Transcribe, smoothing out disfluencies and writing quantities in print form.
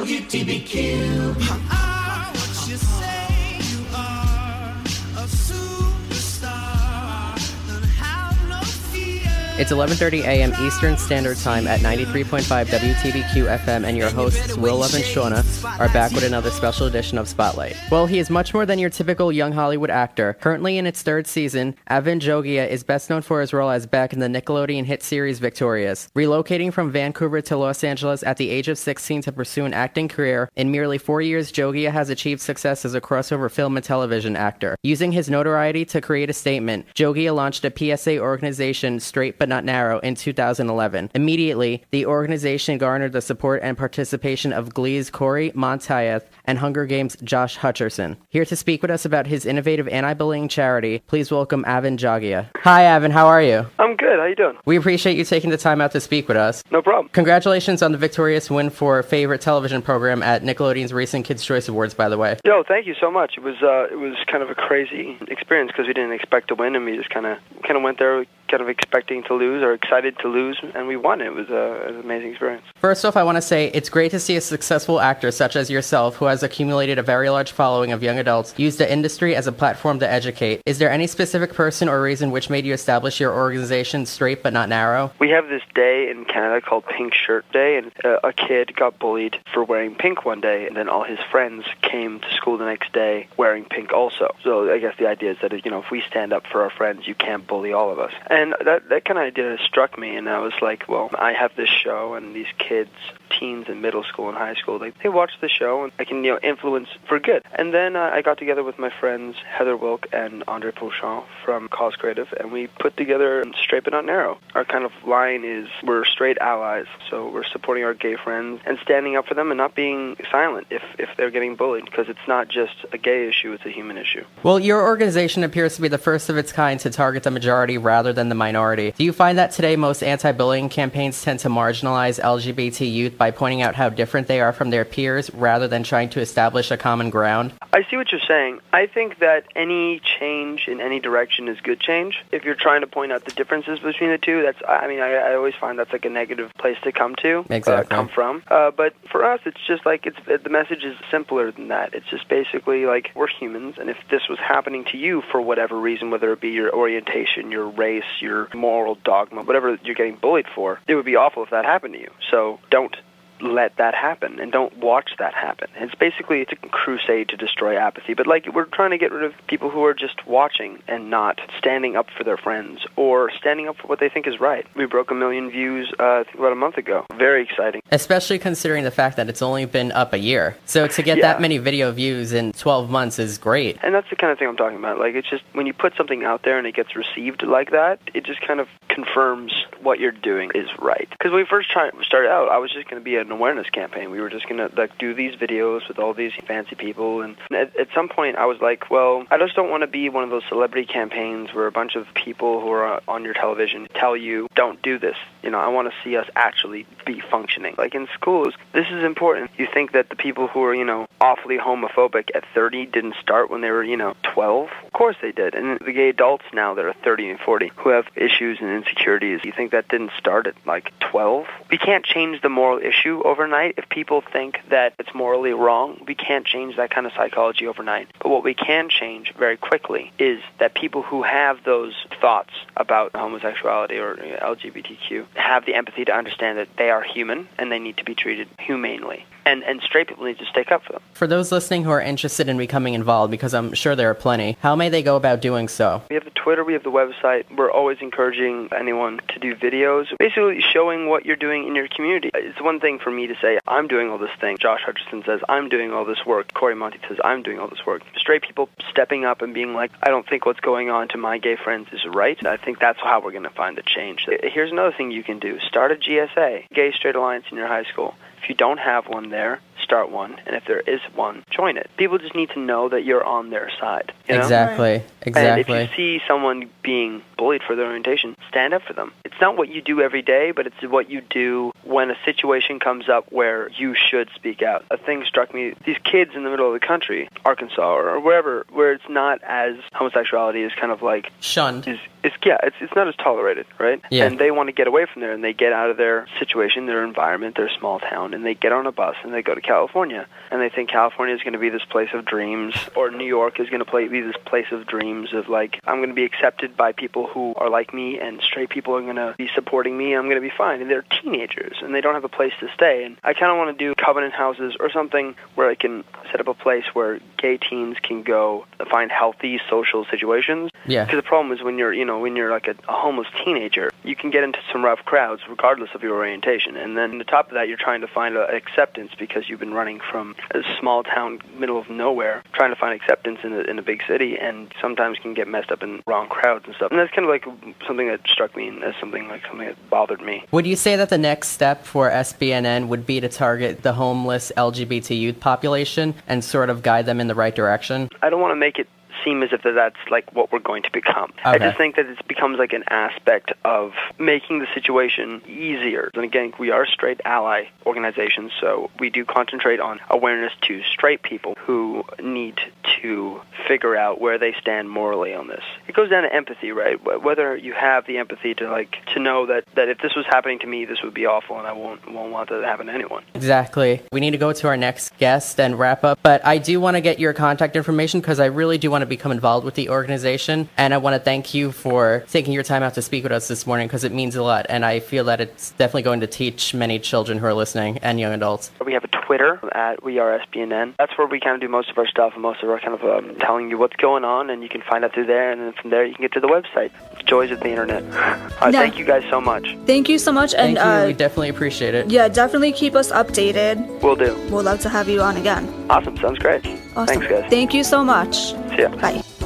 WTBQ. What you say, you are a superstar. Don't have no fear. It's 11:30 a.m. Eastern Standard Time at 93.5 WTBQ FM, and your hosts, Will, Love, and Shauna, are back with another special edition of Spotlight. Well, he is much more than your typical young Hollywood actor. Currently in its third season, Avan Jogia is best known for his role as Beck in the Nickelodeon hit series Victorious. Relocating from Vancouver to Los Angeles at the age of 16 to pursue an acting career, in merely 4 years, Jogia has achieved success as a crossover film and television actor. Using his notoriety to create a statement, Jogia launched a PSA organization, Straight But Not Narrow, in 2011. Immediately, the organization garnered the support and participation of Glee's Corey Monteith and Hunger Games' Josh Hutcherson. Here to speak with us about his innovative anti-bullying charity, please welcome Avan Jogia. Hi, Avan. How are you? I'm good. How you doing? We appreciate you taking the time out to speak with us. No problem. Congratulations on the victorious win for favorite television program at Nickelodeon's recent Kids' Choice Awards, by the way. Yo, thank you so much. It was kind of a crazy experience because we didn't expect to win, and we just kind of went there kind of expecting to lose or excited to lose, and we won. It was an amazing experience. First off, I want to say it's great to see a successful actor such as yourself, who has accumulated a very large following of young adults, use the industry as a platform to educate. Is there any specific person or reason which made you establish your organization Straight But Not Narrow? We have this day in Canada called Pink Shirt Day, and a kid got bullied for wearing pink one day, and then all his friends came to school the next day wearing pink also. So I guess the idea is that, if we stand up for our friends, you can't bully all of us. And that kind of idea struck me, and I was like, well, I have this show, and these kids, teens in middle school and high school, they watch the show, and I can influence for good. And then I got together with my friends Heather Wilk and Andre Pouchon from Cause Creative, and we put together Straight But Not Narrow. Our kind of line is we're straight allies, so we're supporting our gay friends and standing up for them and not being silent if they're getting bullied, because it's not just a gay issue, it's a human issue. Well, your organization appears to be the first of its kind to target the majority rather than the minority. Do you find that today most anti-bullying campaigns tend to marginalize LGBT youth by pointing out how different they are from their peers rather than trying to establish a common ground? I see what you're saying. I think that any change in any direction is good change. If you're trying to point out the differences between the two, I always find that's like a negative place to come to, come from. But for us, it's just like the message is simpler than that. It's just basically like we're humans, and if this was happening to you for whatever reason, whether it be your orientation, your race, your moral dogma, whatever you're getting bullied for, it would be awful if that happened to you. So don't let that happen, and don't watch that happen. It's a crusade to destroy apathy, but we're trying to get rid of people who are just watching and not standing up for their friends or standing up for what they think is right. We broke 1 million views I think about a month ago. Very exciting. Especially considering the fact that it's only been up a year. So to get that many video views in 12 months is great. And that's the kind of thing I'm talking about. It's just when you put something out there and it gets received like that, it just kind of confirms what you're doing is right. Because when we first started out, I was just going to be an awareness campaign. We were just going to do these videos with all these fancy people, and at some point I was like, well, I just don't want to be one of those celebrity campaigns where a bunch of people who are on your television tell you, don't do this. I want to see us actually be functioning. Like in schools, this is important. You think that the people who are, awfully homophobic at 30 didn't start when they were, 12? Of course they did. And the gay adults now that are 30 and 40 who have issues and insecurities, you think that didn't start at 12? We can't change the moral issue overnight. If people think that it's morally wrong, we can't change that kind of psychology overnight. But what we can change very quickly is that people who have those thoughts about homosexuality or LGBTQ have the empathy to understand that they are human and they need to be treated humanely. And straight people need to stick up for them. For those listening who are interested in becoming involved, because I'm sure there are plenty, how may they go about doing so? We have the Twitter, we have the website. We're always encouraging anyone to do videos, basically showing what you're doing in your community. It's one thing for me to say, I'm doing all this thing. Josh Hutcherson says, I'm doing all this work. Corey Monteith says, I'm doing all this work. Straight people stepping up and being like, I don't think what's going on to my gay friends is right. I think that's how we're going to find the change. Here's another thing you can do. Start a GSA, Gay Straight Alliance, in your high school. If you don't have one there, start one, and if there is one, join it. People just need to know that you're on their side. Exactly. And if you see someone being bullied for their orientation, stand up for them. It's not what you do every day, but it's what you do when a situation comes up where you should speak out. A thing struck me, these kids in the middle of the country, Arkansas or wherever, where it's not as, homosexuality is kind of like shunned. It's not as tolerated, right? Yeah. And they want to get away from there, and they get out of their situation, their environment, their small town, and they get on a bus and they go to California, and they think California is going to be this place of dreams, or New York is going to be this place of dreams of like, I'm going to be accepted by people who are like me, and straight people are going to be supporting me, I'm going to be fine. And they're teenagers, and they don't have a place to stay. And I kind of want to do covenant houses or something where I can set up a place where gay teens can go find healthy social situations. Yeah. Because the problem is when you're like a homeless teenager, you can get into some rough crowds regardless of your orientation. And then on the top of that, you're trying to find acceptance because you've been running from a small town, middle of nowhere, trying to find acceptance in a big city, and sometimes can get messed up in wrong crowds and stuff. And that's kind of like something that struck me as something that bothered me. Would you say that the next step for SBNN would be to target the homeless LGBT youth population and sort of guide them in the right direction? I don't want to make it seem as if that's like what we're going to become. Okay. I just think that it becomes like an aspect of making the situation easier. And again, we are straight ally organizations, so we do concentrate on awareness to straight people who need to figure out where they stand morally on this. It goes down to empathy, right? Whether you have the empathy to know that if this was happening to me, this would be awful, and I won't want that to happen to anyone. Exactly. We need to go to our next guest and wrap up, but I do want to get your contact information because I really do want to become involved with the organization, and I want to thank you for taking your time out to speak with us this morning because it means a lot, and I feel that it's definitely going to teach many children who are listening and young adults. We have a Twitter at WeAreSBNN. That's where we kind of do most of our stuff and most of our kind of telling you what's going on, and you can find out through there, and then from there you can get to the website. The joys of the internet. Thank you guys so much. Thank you so much. Thank you. We definitely appreciate it. Yeah, definitely keep us updated. Will do. We'll love to have you on again. Awesome. Sounds great. Awesome. Thanks, guys. Thank you so much. See ya. Bye.